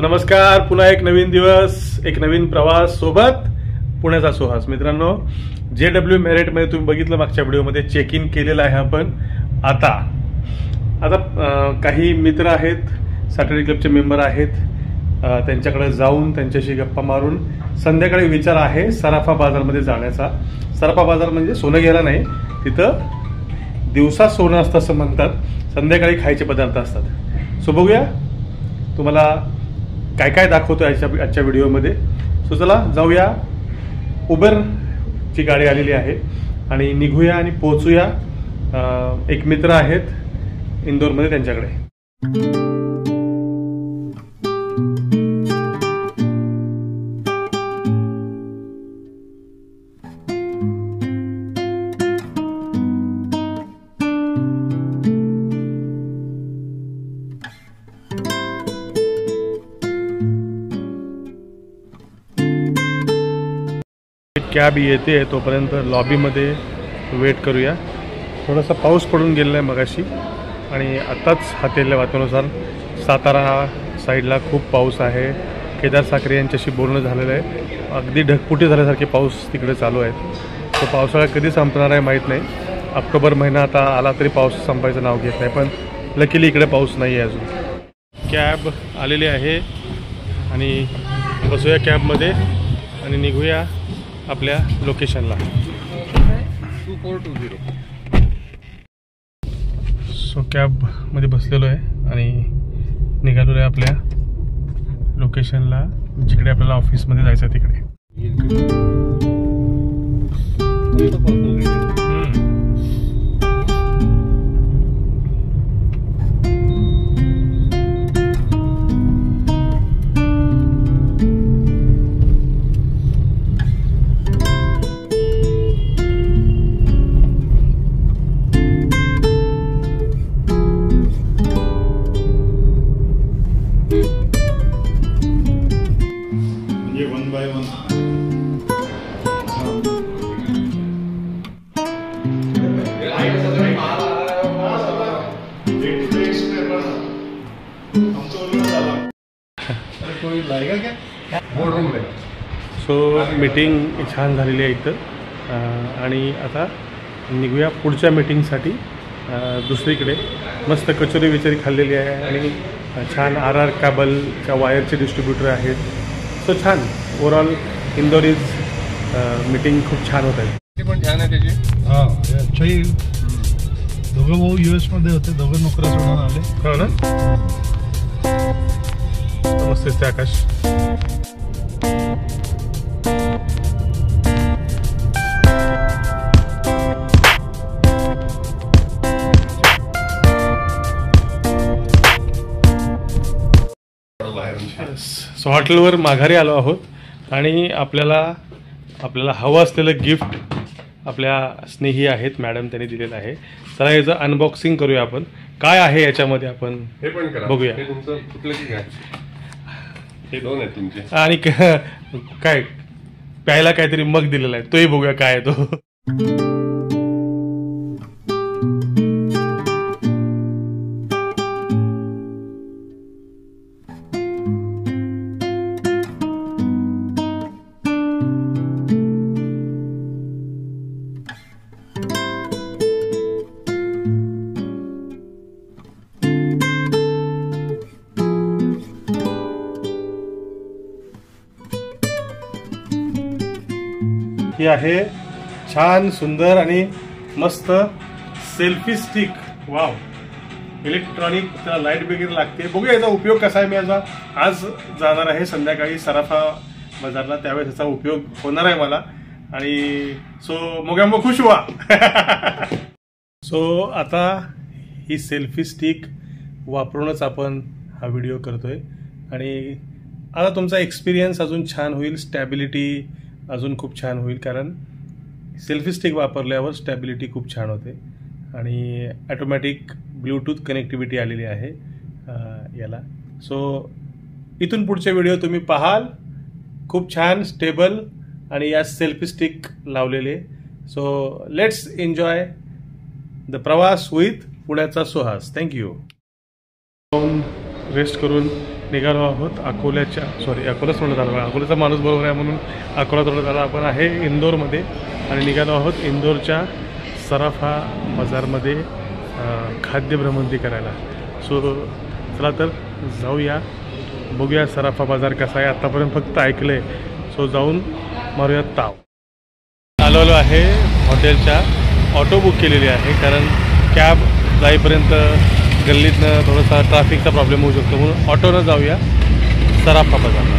So नमस्कार, पुन्हा एक नवीन दिवस, एक नवीन प्रवास सोबत पुण्याचा सुहास. मित्रांनो, JW मेरिट मध्ये तुम्ही बघितलं मागच्या व्हिडिओमध्ये चेक इन केलेलं आहे आपण. आता काही मित्र आहेत, सॅटर्डे क्लबचे मेंबर आहेत, त्यांच्याकडे जाऊन त्यांच्याशी गप्पा मारून संध्याकाळी विचार आहे सराफा बाजारमध्ये जाण्याचा. सराफा बाजार म्हणजे सोनं घ्यायला नाही, तिथं दिवसा सोनं असतं असं म्हणतात, संध्याकाळी खायचे पदार्थ असतात. सो बघूया तुम्हाला काय काय दाखवतो आजच्या व्हिडिओमध्ये. सो चला जाऊया. उबरची गाडी आलेली आहे आणि निघूया आणि पोहोचूया. एक मित्र आहेत इंदोरमध्ये, त्यांच्याकडे. कॅब येते, तोपर्यंत लॉबीमध्ये वेट करूया. थोडासा पाऊस पडून गेलेला आहे मगाशी आणि आत्ताच हातेल्या वातानुसार सातारा साईडला खूप पाऊस आहे. केदार साखरे यांच्याशी बोलणं झालेलं आहे. अगदी ढगफुटी झाल्यासारखे पाऊस तिकडे चालू आहेत. तो पावसाळा कधी संपणार आहे माहीत नाही. ऑक्टोबर महिना आता आला तरी पाऊस संपायचं नाव घेत नाही, पण लकीली इकडे पाऊस नाही आहे अजून. कॅब आलेली आहे आणि बसूया कॅबमध्ये आणि निघूया आपल्या लोकेशनला. 2420. सो कॅबमध्ये बसलेलो आहे आणि निघालेलो आहे आपल्या लोकेशनला, जिकडे आपल्याला ऑफिसमध्ये जायचं आहे तिकडे. सो मीटिंग छान झालेली आहे इथं आणि आता निघूया पुढच्या मीटिंगसाठी दुसरीकडे. मस्त कचोरी विचारी खाल्लेली आहे आणि छान RR कॅबलच्या वायरचे डिस्ट्रीब्युटर आहेत. सो छान ओव्हरऑल इंदोर इज मीटिंग खूप छान होत आहे. ते पण छान आहे त्याची. हां, ॲक्च्युअली दोघं भाऊ US मध्ये होते, दोघं नोकऱ्या सोडून आले. हो ना. मस्त दिसते आकाश. सो हॉटेलवर माघारी आलो आहोत आणि आपल्याला हवं असलेलं गिफ्ट आपल्या स्नेही आहेत मॅडम, त्यांनी दिलेलं आहे. चला याचं अनबॉक्सिंग करूया आपण. काय आहे याच्यामध्ये आपण हे पण करा. बघूया. हे तुमचं कुठलं की काय, हे दोन आहेत तुमचे. आणि काय प्यायला काहीतरी मग दिलेला आहे, तोही बघूया काय आहे तो. ही आहे छान सुंदर आणि मस्त सेल्फी स्टिक. वाव, इलेक्ट्रॉनिक, त्याला लाईट वगैरे लागते. बघूया याचा उपयोग कसा आहे. मी आज जाणार आहे संध्याकाळी सराफा बाजारला, त्यावेळेस याचा उपयोग होणार आहे मला. आणि सो मोगॅम्बो खुश व्हा. सो आता ही सेल्फी स्टिक वापरूनच आपण हा व्हिडिओ करतोय आणि आता तुमचा एक्सपिरियन्स अजून छान होईल, स्टॅबिलिटी अजून खूप छान होईल, कारण सेल्फी स्टिक वापरल्यावर स्टॅबिलिटी खूप छान होते आणि ॲटोमॅटिक ब्लूटूथ कनेक्टिव्हिटी आलेली आहे याला. सो इथून पुढचे व्हिडिओ तुम्ही पाहाल, खूप छान स्टेबल आणि या सेल्फी स्टिक लावलेले. सो लेट्स एन्जॉय द प्रवास विथ पुण्याचा सुहास. थँक्यू. रेस्ट करून निघालो आहोत अकोल्याच्या अकोलाच म्हणत आलो, अकोल्याचा माणूस बरोबर आहे म्हणून अकोला तोडत आला. आपण आहे इंदोरमध्ये आणि निघालो आहोत इंदोरच्या सराफा बाजारमध्ये खाद्य भ्रमंती करायला. सो चला तर जाऊया, बघूया सराफा बाजार कसा आहे. आत्तापर्यंत फक्त ऐकलं आहे, सो जाऊन मारूया ताव. आलो आहे हॉटेलच्या, ऑटो बुक केलेली आहे कारण कॅब जाईपर्यंत गल्लीतनं थोडासा ट्रॅफिकचा प्रॉब्लेम होऊ शकतो म्हणून ऑटोनं जाऊया सराफा बाजारला.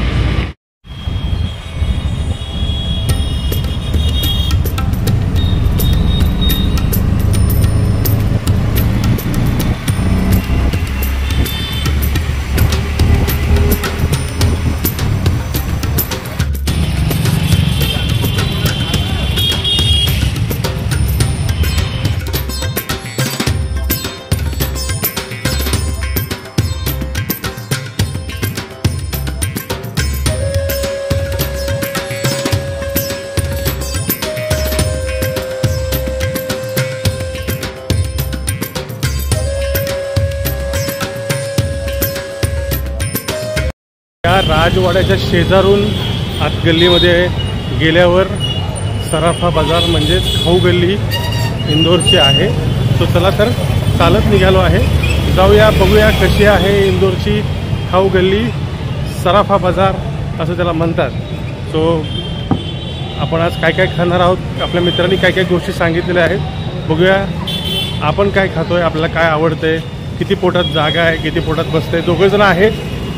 राजवाड्याच्या शेजारून आत गल्लीमध्ये गेल्यावर सराफा बाजार म्हणजेच खाऊ गल्ली इंदोरची आहे. सो चला तर चालत निघालो आहे, जाऊया बघूया कशी आहे इंदोरची खाऊ गल्ली. सराफा बाजार असं त्याला म्हणतात. सो आपण आज काय काय खाणार आहोत, आपल्या मित्रांनी काय काय गोष्टी सांगितलेल्या आहेत, बघूया आपण काय खातोय, आपल्याला काय आवडतंय, किती पोटात जागा आहे, किती पोटात बसतंय. दोघंजणं आहेत,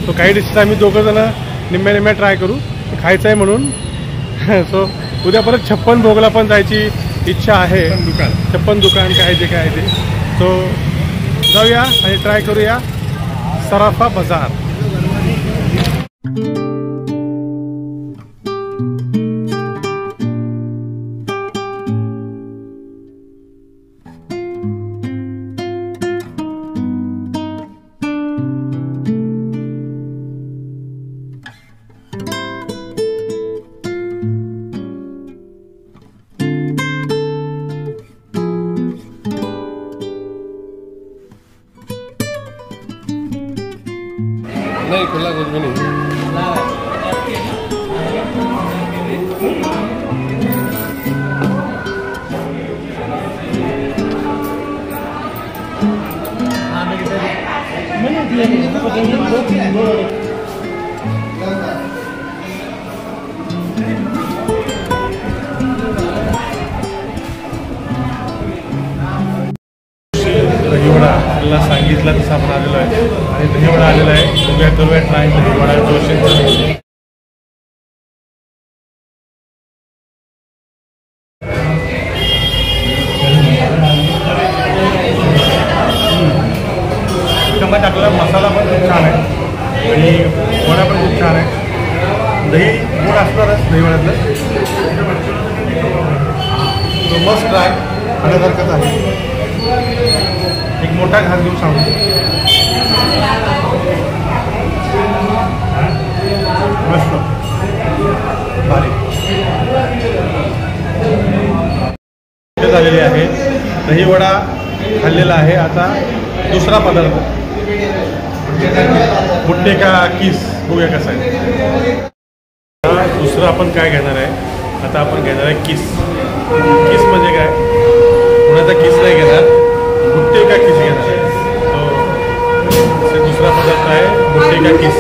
सो काही डिशेस आम्ही दोघंजणं निम्म्या ट्राय करू, खायचं आहे म्हणून. सो उद्या परत 56 भोगला पण जायची इच्छा आहे. 56 दुकान काय ते. सो जाऊया आणि ट्राय करूया सराफा बाजार. नहीं खुला कुछ भी नहीं. दहीवडा आपल्याला सांगितलं तसं आपण आलेलो आहे आणि दहीवडा आलेला आहे. बघूया करूया ट्राय दहीवडा जोशी. टमाटा टाकलेला मसाला पण खूप छान आहे आणि वडा पण खूप छान आहे. दही गोड असणारच दहीवड्यातलं. मस्त ट्राय खाण्यासारखंच आहे. एक मोठा घास घेऊन सांगू. मस्त भारी झालेली आहे. दहीवडा खाल्लेला आहे. आता दुसरा पदार्थ बुट्टे का किस, बघूया कसा आहे. दुसरं आपण काय घेणार आहे, आता आपण घेणार आहे किस. किस म्हणजे काय, कुणाचा किस नाही घेणार, बुट्टे का किस घेणार आहे. तो दुसरा पदार्थ आहे बुट्टे का किस.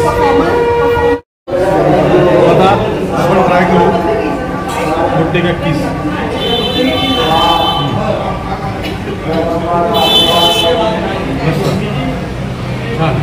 आता आपण ट्राय करू बुट्टे का किस. छान.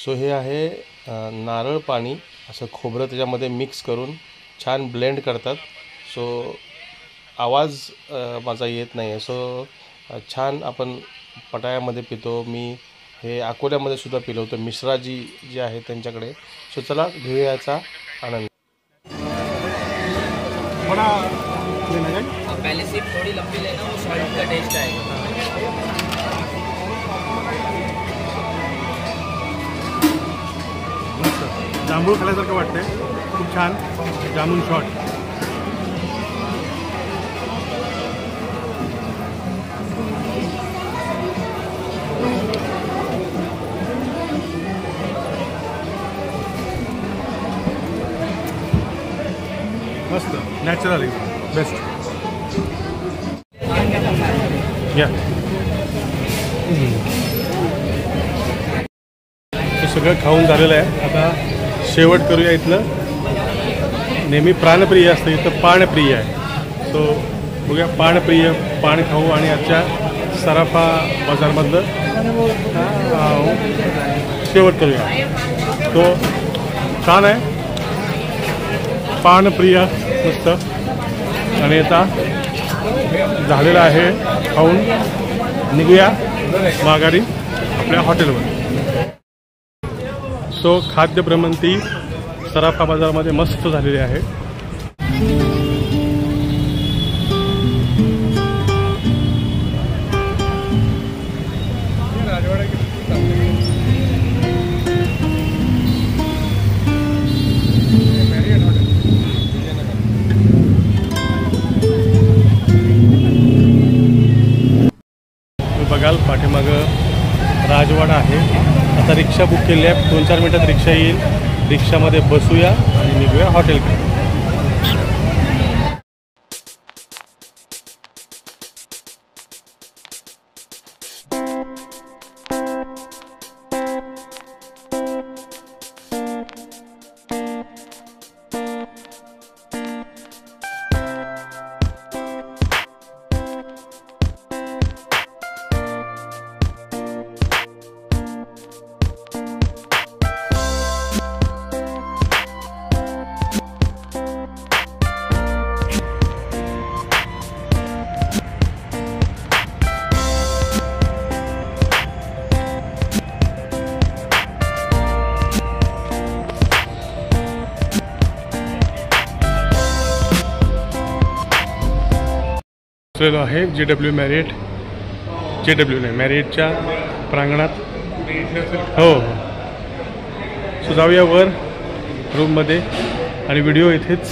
सो हे आहे नारळ पाणी, असं खोबरं त्याच्यामध्ये मिक्स करून छान ब्लेंड करतात. सो आवाज माझा येत नाही आहे. सो छान आपण पटायामध्ये पितो. मी हे अकोल्यामध्ये सुद्धा पिलं होतं, मिश्राजी जे आहे त्यांच्याकडे. सो चला घेऊया याचा आनंद. पहले सिर्फ थोड़ी लंबी लेना, वो सॉल्ट का टेस्ट आएगा. जांभूळ खाल्यासारखं वाटतंय, खूप छान. जामून शॉट. मस्त, नॅचरल, बेस्ट. या हे सगळं खाऊन झालेलं आहे. आता शेवट करूया. इथलं नेहमी प्राणप्रिय असतं, इथं पाणप्रिय आहे. सो बघूया पाणप्रिय पान खाऊ आणि आजच्या सराफा बाजारमधलं शेवट करूया. तो छान आहे, पानप्रिय मस्त. आणि आता झालेलं आहे खाऊन, निघूया माघारी आपल्या हॉटेलवर. सो खाद्य भ्रमंती सराफा बाजारामध्ये मस्त झालेली आहे. बघाल पाठीमागं राजवाडा आहे. आता रिक्षा बुक केली आहे, 2-4 मिनिटात रिक्षा येईल. रिक्षामध्ये बसूया आणि निघूया हॉटेलकडे. आहे JW मॅरियट, JW नाही मॅरियटच्या प्रांगणात. हो हो. सो जाऊया वर रूममध्ये आणि व्हिडिओ इथेच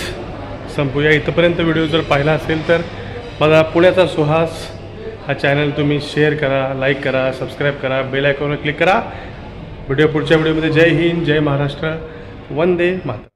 संपूया. इथंपर्यंत व्हिडिओ जर पाहिला असेल तर माझा पुण्याचा सुहास हा चॅनल तुम्ही शेअर करा, लाईक करा, सबस्क्राईब करा, बेल आयकॉनवर क्लिक करा. व्हिडिओ पुढच्या व्हिडिओमध्ये. जय हिंद, जय महाराष्ट्र, वंदे मातरम.